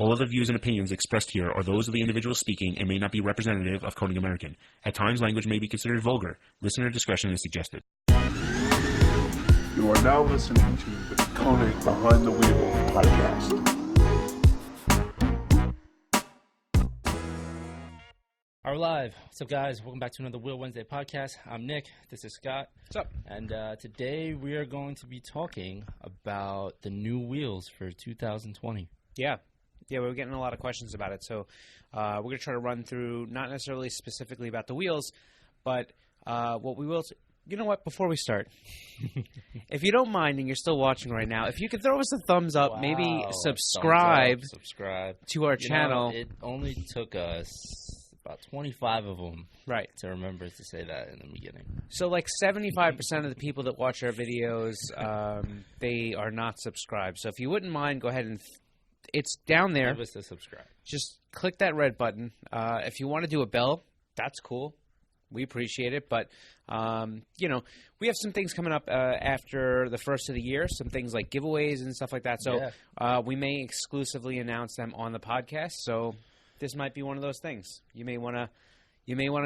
All of the views and opinions expressed here are those of the individual speaking and may not be representative of Koenig American. At times, language may be considered vulgar. Listener discretion is suggested. You are now listening to the Koenig Behind the Wheel podcast. Are live. What's up, guys? Welcome back to another Wheel Wednesday podcast. I'm Nick. This is Scott. What's up? And today we are going to be talking about the new wheels for 2020. Yeah, we're getting a lot of questions about it. So we're going to try to run through, not necessarily specifically about the wheels, but what we will. You know what? Before we start, if you don't mind and you're still watching right now, if you could throw us a thumbs up, maybe subscribe to our channel. It only took us about 25 of them to remember to say that in the beginning. So like 75% of the people that watch our videos, they are not subscribed. So if you wouldn't mind, go ahead and it's down there. Give us a subscribe. Just click that red button. If you want to do a bell, that's cool. We appreciate it. But, we have some things coming up after the first of the year, some things like giveaways and stuff like that. So we may exclusively announce them on the podcast. So this might be one of those things. You may want to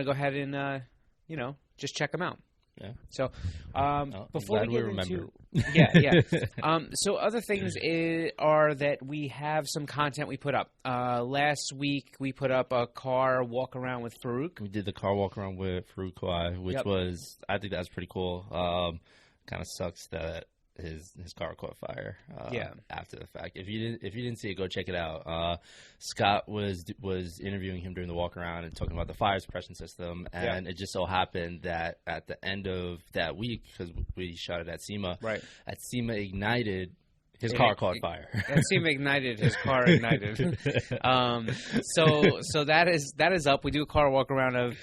go ahead and, just check them out. Yeah. So before we get into so other things are that we have some content we put up. Last week we put up a car walk around with Farouk. We did the car walk around with Farouk Kawai, which was, I think that was pretty cool. Kind of sucks that his car caught fire after the fact. If you didn't see it, go check it out. Scott was interviewing him during the walk around and talking about the fire suppression system, and it just so happened that at the end of that week, because we shot it at SEMA, at SEMA Ignited, his car caught fire. At SEMA Ignited, his car ignited. So that is up. We do a car walk around of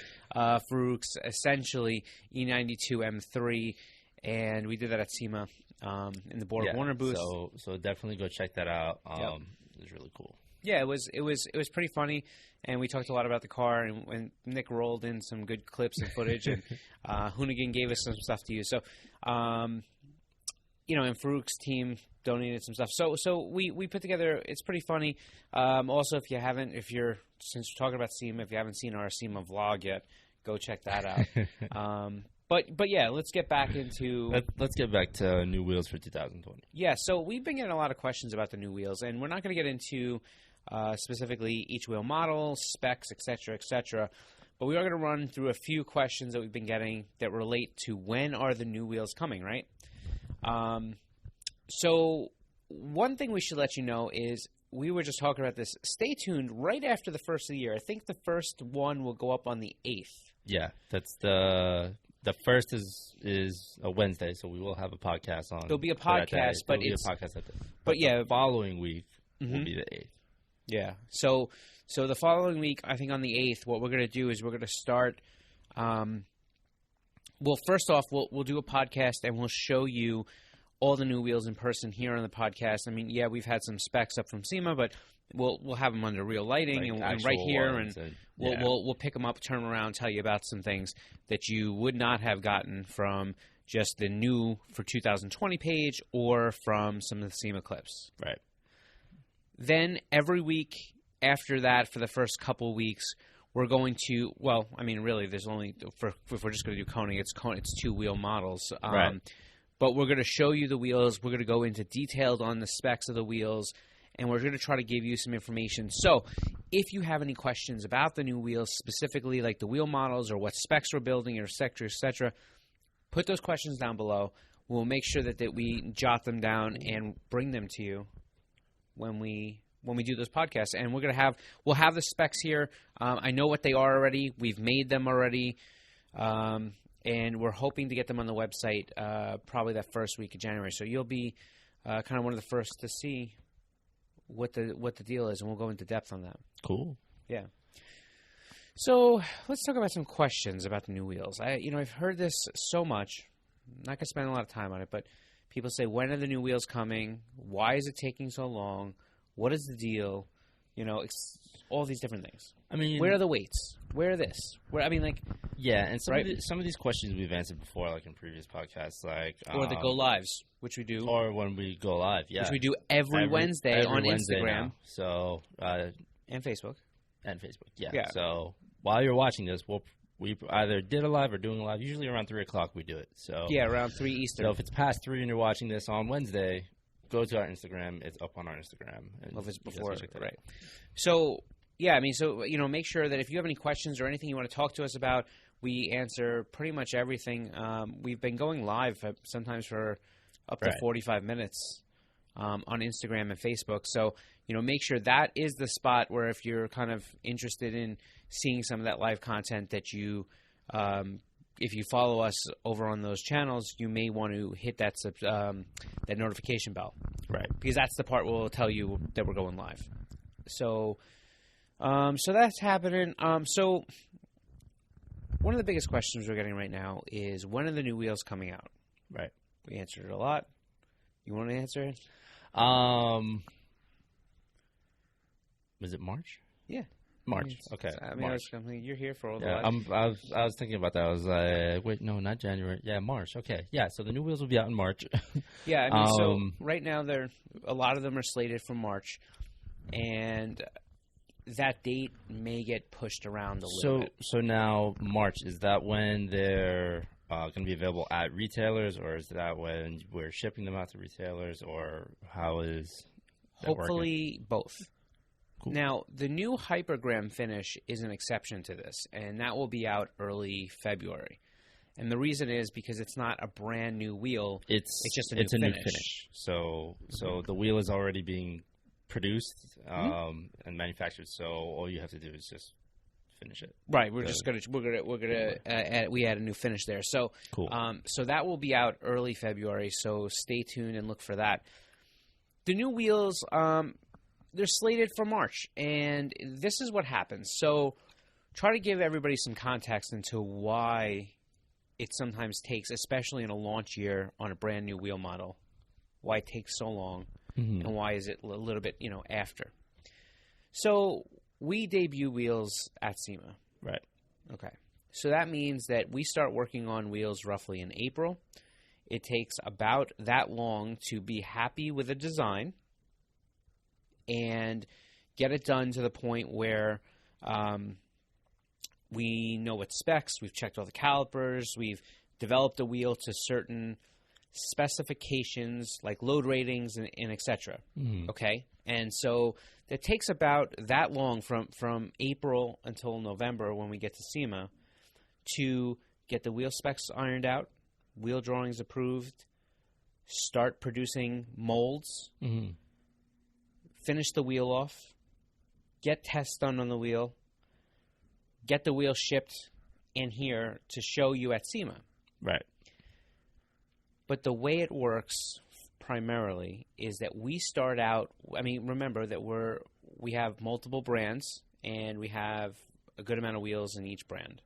Farouk's essentially E92 M3, and we did that at SEMA. In the Borg Warner booth. So definitely go check that out. It was really cool. Yeah, it was pretty funny, and we talked a lot about the car, and when Nick rolled in some good clips and footage, and Hoonigan gave us some stuff to use. So, and Farouk's team donated some stuff. So we put together. It's pretty funny. Also, since we're talking about SEMA, if you haven't seen our SEMA vlog yet, go check that out. But yeah, let's get back into... Let's get back to new wheels for 2020. Yeah, so we've been getting a lot of questions about the new wheels, and we're not going to get into specifically each wheel model, specs, etc., but we are going to run through a few questions that we've been getting that relate to when are the new wheels coming, right? So one thing we should let you know is we were just talking about this. Stay tuned right after the first of the year. I think the first one will go up on the 8th. Yeah, that's the first is a Wednesday, so we will have a podcast on. There'll be a podcast, the following week will be the 8th. Yeah. So the following week, I think on the 8th, what we're going to do is we're going to start. First off, we'll do a podcast and we'll show you all the new wheels in person here on the podcast. I mean, yeah, we've had some specs up from SEMA, but we'll have them under real lighting and right here, and we'll pick them up, turn them around, tell you about some things that you would not have gotten from just the new for 2020 page or from some of the SEMA clips. Right. Then every week after that, for the first couple weeks, we're going to. Well, I mean, really, there's only if we're just going to do Koenig, it's two wheel models. Right. But we're going to show you the wheels. We're going to go into detailed on the specs of the wheels, and we're going to try to give you some information. So if you have any questions about the new wheels, specifically like the wheel models or what specs we're building, or etc., put those questions down below. We'll make sure that we jot them down and bring them to you when we do those podcasts. And we'll have the specs here. I know what they are already. We've made them already. And we're hoping to get them on the website probably that first week of January. So you'll be kind of one of the first to see what the deal is, and we'll go into depth on that. Cool. Yeah. So let's talk about some questions about the new wheels. I've heard this so much. I'm not going to spend a lot of time on it, but people say, when are the new wheels coming? Why is it taking so long? What is the deal? All these different things. I mean, where are the weights? wear this. Wear, I mean, like, yeah, and right? some of these questions we've answered before, like in previous podcasts, like or the go lives, which we do, or when we go live, yeah, which we do every Wednesday on Wednesday Instagram, now. So and Facebook, yeah. So while you're watching this, we either did a live or doing a live. Usually around 3:00 we do it. So yeah, around 3 Eastern. So if it's past 3 and you're watching this on Wednesday, go to our Instagram. It's up on our Instagram. And well, if it's before, right? So yeah, I mean, so make sure that if you have any questions or anything you want to talk to us about, we answer pretty much everything. We've been going live sometimes for up to 45 minutes on Instagram and Facebook. So make sure that is the spot where if you're kind of interested in seeing some of that live content that you, if you follow us over on those channels, you may want to hit that notification bell, right? Because that's the part where we'll tell you that we're going live. So, so that's happening. So one of the biggest questions we're getting right now is, when are the new wheels coming out? Right. We answered it a lot. You want to answer it? Was it March? Yeah. March. Okay. I mean, March. You're here for all the I was thinking about that. I was like, wait, no, not January. Yeah, March. Okay. Yeah, so the new wheels will be out in March. Yeah, I mean, so right now a lot of them are slated for March, and that date may get pushed around a little bit. So now March, is that when they're going to be available at retailers, or is that when we're shipping them out to retailers, or how is that hopefully working? Both. Cool. Now, the new Hypergram finish is an exception to this, and that will be out early February. And the reason is because it's not a brand new wheel. It's just a new finish. So the wheel is already being produced and manufactured. So all you have to do is just finish it. Right. We add a new finish there. So cool. So that will be out early February. So stay tuned and look for that. The new wheels, they're slated for March, and this is what happens. So try to give everybody some context into why it sometimes takes, especially in a launch year on a brand new wheel model, why it takes so long, and why is it a little bit, after. So we debut wheels at SEMA. Right. Okay. So that means that we start working on wheels roughly in April. It takes about that long to be happy with a design and get it done to the point where we know what specs, we've checked all the calipers, we've developed a wheel to certain specifications like load ratings and et cetera. Okay? And so it takes about that long from April until November when we get to SEMA to get the wheel specs ironed out, wheel drawings approved, start producing molds, finish the wheel off, get tests done on the wheel, get the wheel shipped in here to show you at SEMA. Right. But the way it works primarily is that we start out, I mean, remember that we have multiple brands and we have a good amount of wheels in each brand.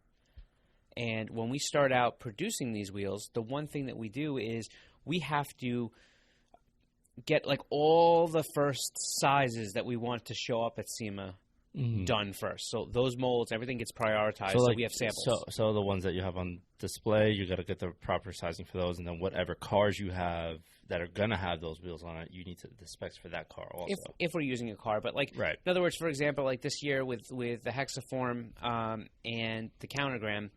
And when we start out producing these wheels, the one thing that we do is we have to get like all the first sizes that we want to show up at SEMA done first. So those molds, everything gets prioritized. So we have samples. So the ones that you have on display, you got to get the proper sizing for those, and then whatever cars you have that are gonna have those wheels on it, you need the specs for that car also. If we're using a car, but like right. In other words, for example, like this year with the Hexaform and the Countergram,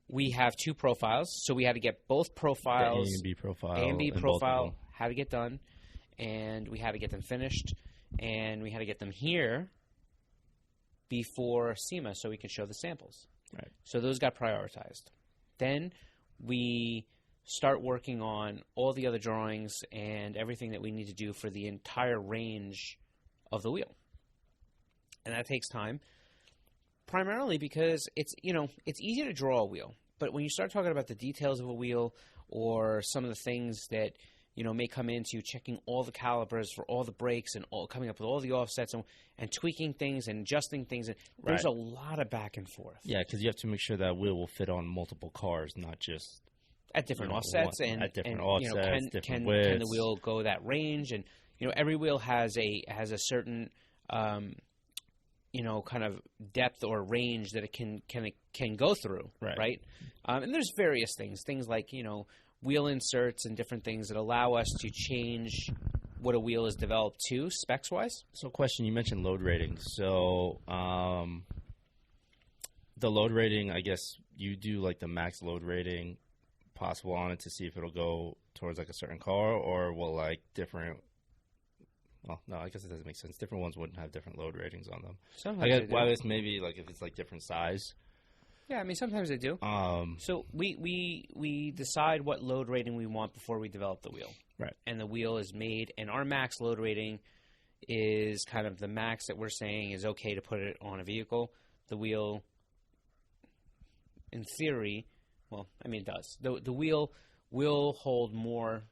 we have two profiles, so we had to get both profiles, the A and B profile had to get done, and we had to get them finished, and we had to get them here before SEMA so we could show the samples. Right. So those got prioritized. Then we start working on all the other drawings and everything that we need to do for the entire range of the wheel. And that takes time, primarily because it's easy to draw a wheel. But when you start talking about the details of a wheel or some of the things that may come into checking all the calipers for all the brakes and coming up with all the offsets and tweaking things and adjusting things. And there's a lot of back and forth. Yeah, because you have to make sure that wheel will fit on multiple cars, not just at different offsets different widths. Can the wheel go that range? And every wheel has a certain kind of depth or range that it can go through, right? And there's various things like, wheel inserts and different things that allow us to change what a wheel is developed to specs-wise. So question, you mentioned load rating. So the load rating, I guess you do like the max load rating possible on it to see if it'll go towards like a certain car, or will like different... Well, no, I guess it doesn't make sense. Different ones wouldn't have different load ratings on them. Sometimes I guess why this maybe like if it's like different size. Yeah, I mean sometimes they do. So we decide what load rating we want before we develop the wheel. Right. And the wheel is made, and our max load rating is kind of the max that we're saying is okay to put it on a vehicle. The wheel, in theory, well, I mean it does. The wheel will hold more.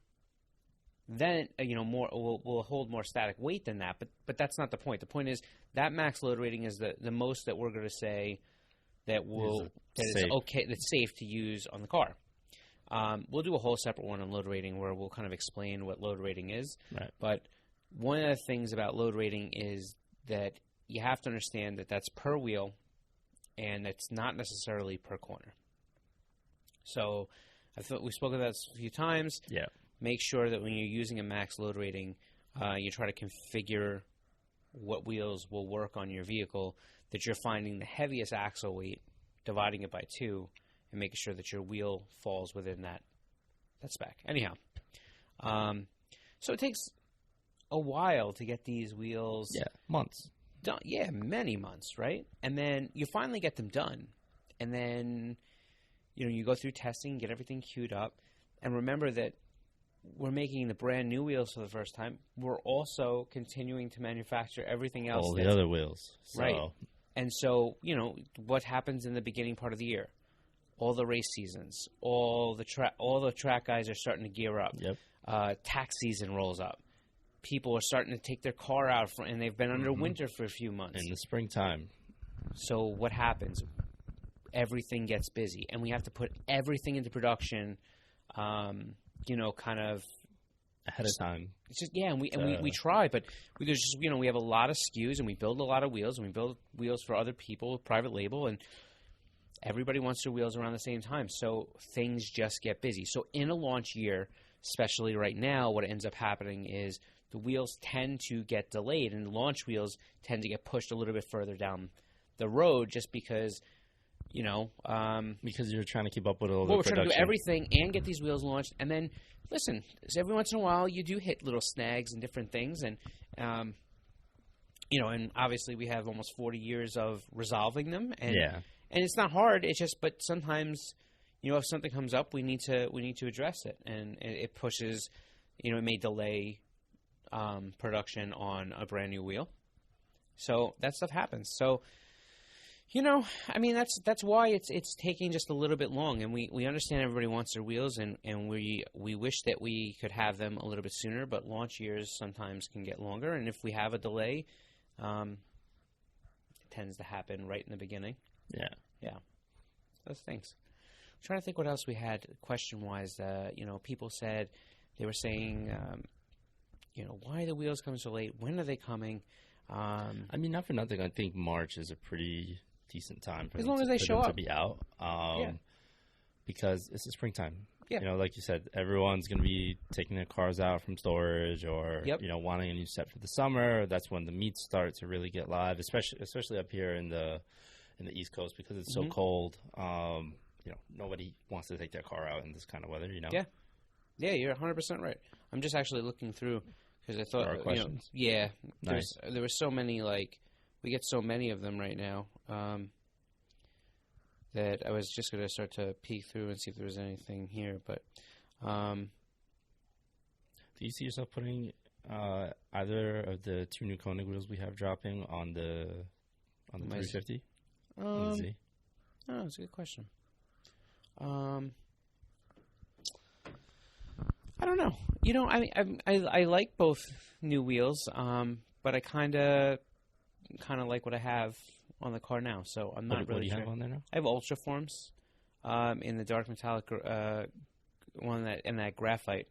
Then will hold more static weight than that, but that's not the point. The point is that max load rating is the most that we're going to say that is okay, that's safe to use on the car. We'll do a whole separate one on load rating where we'll kind of explain what load rating is. Right. But one of the things about load rating is that you have to understand that that's per wheel, and it's not necessarily per corner. So I thought we spoke about this a few times. Yeah. Make sure that when you're using a max load rating, you try to configure what wheels will work on your vehicle, that you're finding the heaviest axle weight, dividing it by 2, and making sure that your wheel falls within that spec. Anyhow, so it takes a while to get these wheels. Yeah, months. Done. Yeah, many months, right? And then you finally get them done. And then, you go through testing, get everything queued up, and remember that we're making the brand new wheels for the first time. We're also continuing to manufacture everything else. All the other wheels. So. Right. And so, what happens in the beginning part of the year? All the race seasons, all the track guys are starting to gear up. Yep. Tax season rolls up. People are starting to take their car out, and they've been under winter for a few months. In the springtime. So what happens? Everything gets busy, and we have to put everything into production kind of ahead of time. It's just and we try, but there's just we have a lot of SKUs, and we build a lot of wheels, and we build wheels for other people, private label, and everybody wants their wheels around the same time. So things just get busy. So in a launch year, especially right now, what ends up happening is the wheels tend to get delayed, and the launch wheels tend to get pushed a little bit further down the road, just because. Because you're trying to keep up with all the we're production. trying to do everything and get these wheels launched. And then, listen, every once in a while you do hit little snags and different things. And, and obviously we have almost 40 years of resolving them. And, yeah. And it's not hard. It's just, but sometimes, if something comes up, we need to address it. And it pushes, it may delay production on a brand new wheel. So that stuff happens. So, that's why it's taking just a little bit long, and we understand everybody wants their wheels, and we wish that we could have them a little bit sooner, but launch years sometimes can get longer, and if we have a delay, it tends to happen right in the beginning. Yeah. Those things. I'm trying to think what else we had question-wise. People said, they were saying, why are the wheels coming so late? When are they coming? Not for nothing. I think March is a pretty decent time for as them long as they show up to be out, because it's the springtime. Yeah. Like you said, everyone's going to be taking their cars out from storage, or wanting a new set for the summer. That's when the meets start to really get live, especially up here in the East Coast, because it's so cold. Nobody wants to take their car out in this kind of weather. Yeah, you're 100% right. I'm just actually looking through because I thought there are questions. Nice. There were so many we get so many of them right now that I was just going to start to peek through and see if there was anything here. But do you see yourself putting either of the 2 new Koenig wheels we have dropping on the 350? Oh, that's a good question. I don't know. I like both new wheels, but I kind of like what I have on the car now. So I'm not really What do you sure. have on there now? I have Ultra Forms in the dark metallic one that graphite,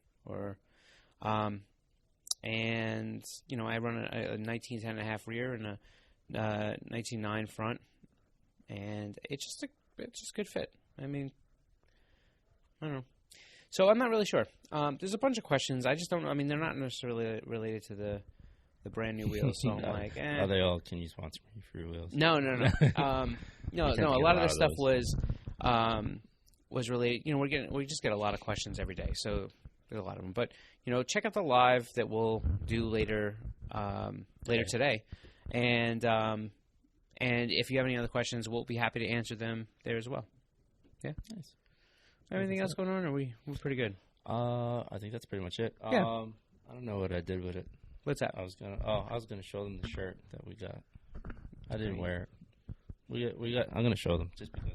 and I run a 1910.5 rear and a 19.9 front, and it's just a good fit. I mean, I don't know. So I'm not really sure. There's a bunch of questions. I just don't know. I mean, they're not necessarily related to the brand new wheels. So I'm like, eh. Are they all? Can you sponsor me for your wheels? No. No. A lot of this stuff was related. You know, we just get a lot of questions every day. So there's a lot of them. But you know, check out the live that we'll do later today, and if you have any other questions, we'll be happy to answer them there as well. Yeah. Nice. Anything else going on? Or we're pretty good. I think that's pretty much it. Yeah. I don't know what I did with it. What's that? I was gonna show them the shirt that we got. I didn't wear it. We got. I'm gonna show them just because.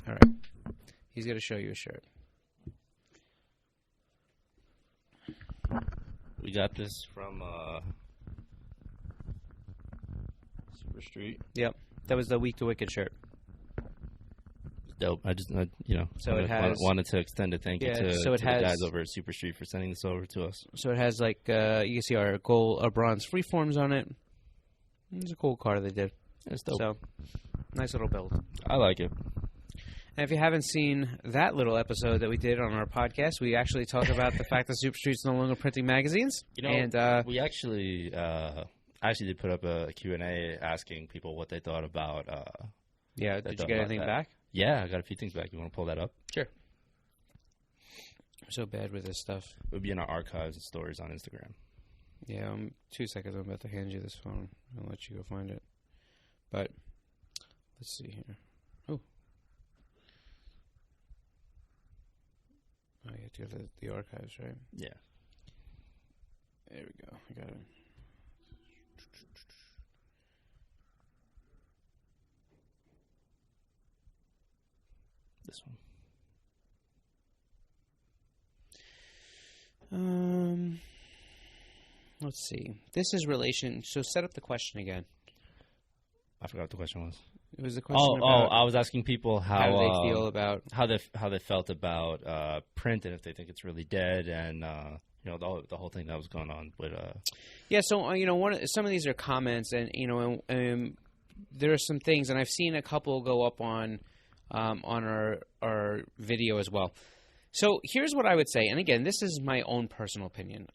All right. He's gonna show you a shirt. We got this from Super Street. Yep. That was the Week to Wicked shirt. Dope. So it has wanted to extend a thank you to the guys over at Super Street for sending this over to us. So it has like you can see our bronze freeforms on it. It's a cool car they did. It's dope. So nice little build. I like it. And if you haven't seen that little episode that we did on our podcast, we actually talk about the fact that Super Street's no longer printing magazines. You know, and we actually did put up a Q&A asking people what they thought about. Yeah, did you get anything back? Yeah, I got a few things back. You want to pull that up? Sure. I'm so bad with this stuff. It would be in our archives and stories on Instagram. Yeah, 2 seconds. I'm about to hand you this phone. I'll let you go find it. But let's see here. Oh, you have to go to the archives, right? Yeah. There we go. I got it. This one. Let's see. This is relation. So set up the question again. I forgot what the question was. It was the question about I was asking people how they feel about how they felt about print and if they think it's really dead and the whole thing that was going on with Yeah, so some of these are comments and there are some things and I've seen a couple go up on our video as well. So here's what I would say, and again, this is my own personal opinion.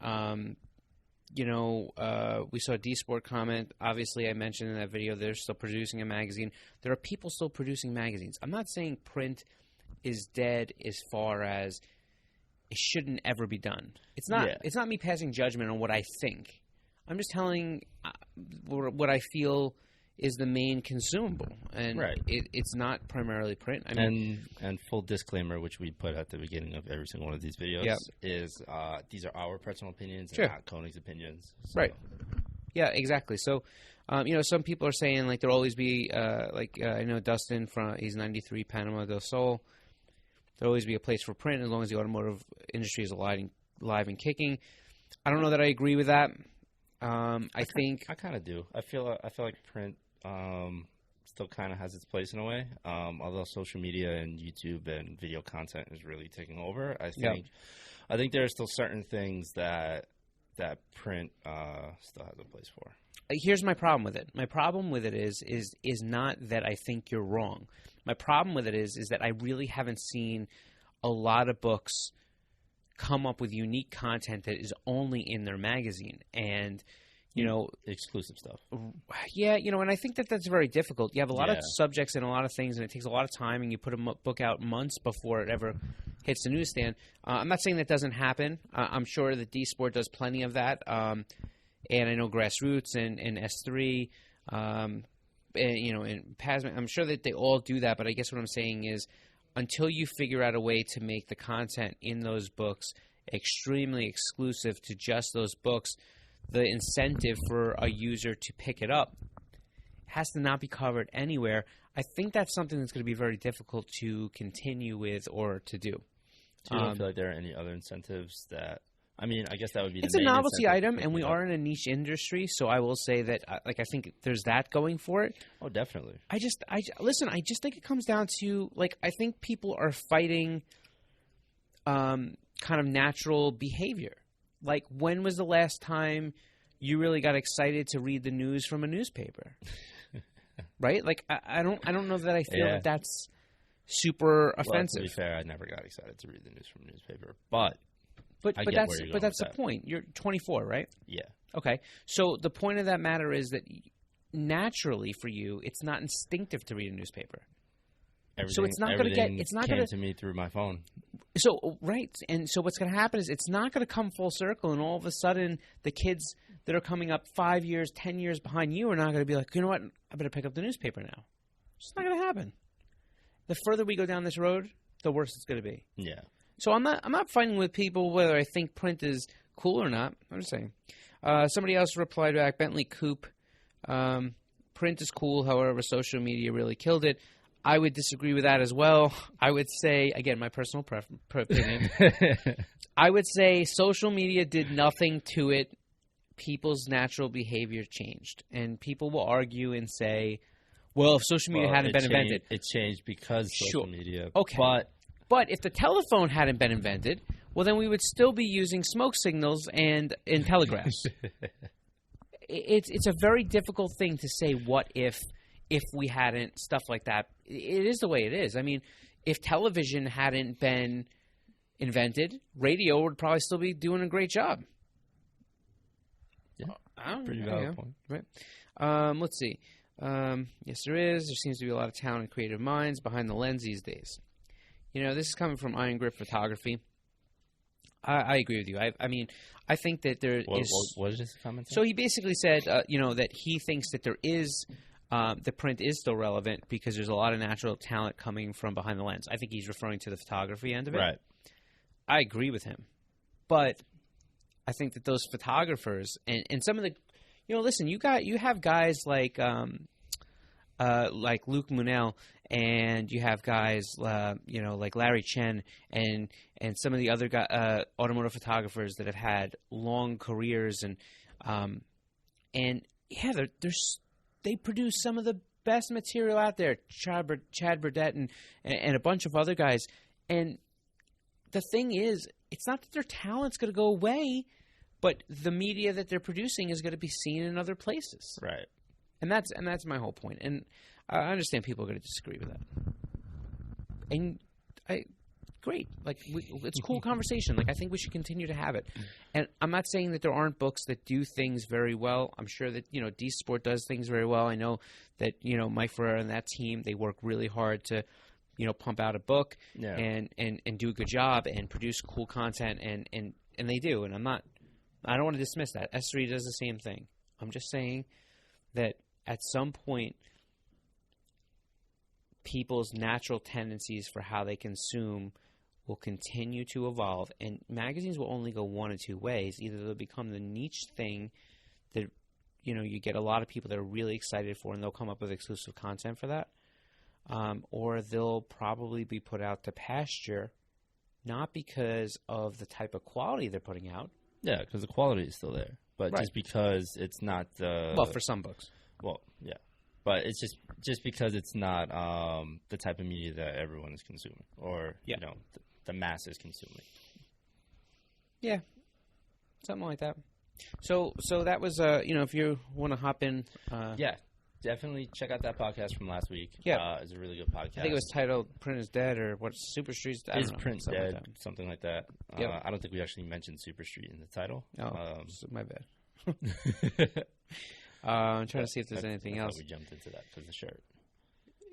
We saw a D-Sport comment. Obviously, I mentioned in that video they're still producing a magazine. There are people still producing magazines. I'm not saying print is dead as far as it shouldn't ever be done. It's not. Yeah. It's not me passing judgment on what I think. I'm just telling what I feel is the main consumable, and right. It's not primarily print. I mean, and full disclaimer, which we put at the beginning of every single one of these videos, yep. is these are our personal opinions sure. and not Koenig's opinions. So. Right. Yeah, exactly. So, some people are saying like there'll always be I know Dustin he's 93 Panama del Sol. There'll always be a place for print as long as the automotive industry is alive and kicking. I don't know that I agree with that. I think I kind of do. I feel like print still kind of has its place in a way. Although social media and YouTube and video content is really taking over, I think there are still certain things that print still has a place for. Here's my problem with it. My problem with it is not that I think you're wrong. My problem with it is that I really haven't seen a lot of books come up with unique content that is only in their magazine and exclusive stuff. Yeah, and I think that's very difficult. You have a lot of subjects and a lot of things, and it takes a lot of time, and you put a book out months before it ever hits the newsstand. I'm not saying that doesn't happen. I'm sure that D-Sport does plenty of that, and I know Grassroots and S3, and PASMA. I'm sure that they all do that, but I guess what I'm saying is until you figure out a way to make the content in those books extremely exclusive to just those books, the incentive for a user to pick it up has to not be covered anywhere. I think that's something that's going to be very difficult to continue with or to do. So you don't feel like there are any other incentives that... I mean, I guess that would be it's a novelty item, and we are in a niche industry, so I will say that I think there's that going for it. Oh, definitely. I just think it comes down to, I think people are fighting kind of natural behavior. Like, when was the last time you really got excited to read the news from a newspaper? right? Like I don't know that I feel that that's super offensive. Well, to be fair, I never got excited to read the news from a newspaper, but that's the point. You're 24, right? Yeah. Okay. So the point of that matter is that naturally for you, it's not instinctive to read a newspaper. So it's not going to get. It's not going to me through my phone. So right, and so what's going to happen is it's not going to come full circle, and all of a sudden the kids that are coming up 5 years, 10 years behind you are not going to be like, you know what, I better pick up the newspaper now. It's not going to happen. The further we go down this road, the worse it's going to be. Yeah. So I'm not fighting with people whether I think print is cool or not. I'm just saying. Somebody else replied back, Bentley Coop, print is cool, however, social media really killed it. I would disagree with that as well. I would say, again, my personal opinion, I would say social media did nothing to it. People's natural behavior changed. And people will argue and say, well, if social media hadn't been invented. It changed because social media. Okay. But if the telephone hadn't been invented, well, then we would still be using smoke signals and telegraphs. It's a very difficult thing to say what if we hadn't, stuff like that. It is the way it is. I mean, if television hadn't been invented, radio would probably still be doing a great job. Yeah, pretty valid point. Right. Let's see. Yes, there is. There seems to be a lot of talent and creative minds behind the lens these days. You know, this is coming from Iron Grip Photography. I agree with you. I mean, I think that there is... What is this comment? So he basically said, that he thinks that there is... the print is still relevant because there's a lot of natural talent coming from behind the lens. I think he's referring to the photography end of it. Right. I agree with him. But I think that those photographers and some of the... listen, you have guys like Luke Munell, and you have guys, like Larry Chen and some of the other automotive photographers that have had long careers they produce some of the best material out there. Chad Burdett and a bunch of other guys. And the thing is, it's not that their talent's going to go away, but the media that they're producing is going to be seen in other places. Right. And that's my whole point. And I understand people are going to disagree with that. And great. Like, it's a cool conversation. Like, I think we should continue to have it. And I'm not saying that there aren't books that do things very well. I'm sure that, D Sport does things very well. I know that, Mike Ferrer and that team, they work really hard to, pump out a book and do a good job and produce cool content. And they do. And I don't want to dismiss that. S3 does the same thing. I'm just saying that at some point, people's natural tendencies for how they consume will continue to evolve, and magazines will only go one of two ways. Either they'll become the niche thing that, you get a lot of people that are really excited for, and they'll come up with exclusive content for that, or they'll probably be put out to pasture, not because of the type of quality they're putting out. Yeah, because the quality is still there, but just because it's not for some books. Well, yeah. But it's just because it's not the type of media that everyone is consuming, or the masses consuming. Yeah, something like that. So that was if you want to hop in, definitely check out that podcast from last week. Yeah, it's a really good podcast. I think it was titled "Print is Dead" or what? Super Street's Dead. Is Print Dead? Like something like that. Yep. I don't think we actually mentioned Super Street in the title. Oh, my bad. I'm trying to see if there's anything else. We jumped into that because of the shirt.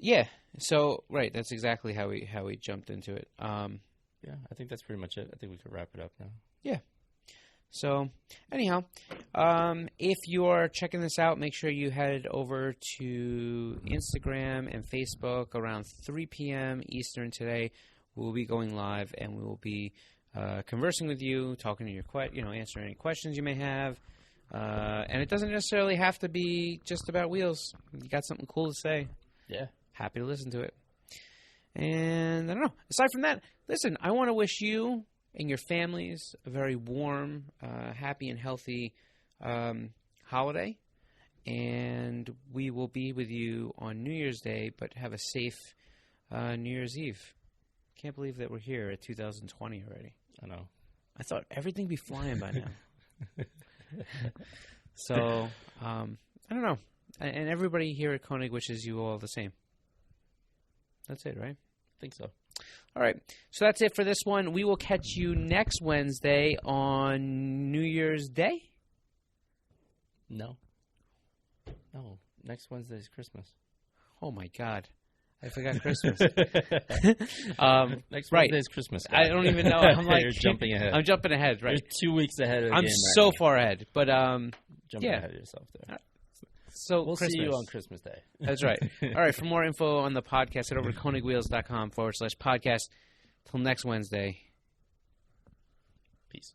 Yeah. So that's exactly how we jumped into it. Yeah, I think that's pretty much it. I think we could wrap it up now. Yeah. So anyhow, if you are checking this out, make sure you head over to Instagram and Facebook around 3 p.m. Eastern today. We'll be going live and we will be conversing with you, talking to your answering any questions you may have. And it doesn't necessarily have to be just about wheels. You got something cool to say. Yeah. Happy to listen to it. And I don't know. Aside from that, listen, I want to wish you and your families a very warm, happy, and healthy holiday. And we will be with you on New Year's Day, but have a safe New Year's Eve. Can't believe that we're here at 2020 already. I know. I thought everything would be flying by now. So, I don't know. And everybody here at Koenig wishes you all the same. That's it, right? I think so. All right. So that's it for this one. We will catch you next Wednesday on New Year's Day. No. Next Wednesday is Christmas. Oh, my God. I forgot Christmas. Next Wednesday is Christmas. I don't even know. I'm like You're jumping ahead. I'm jumping ahead, right? You're 2 weeks ahead of the I'm game so right far ahead. But jumping ahead of yourself there. So we'll Christmas. see you on Christmas Day. That's right. All right. For more info on the podcast, head over to KonigWheels.com/podcast. Till next Wednesday. Peace.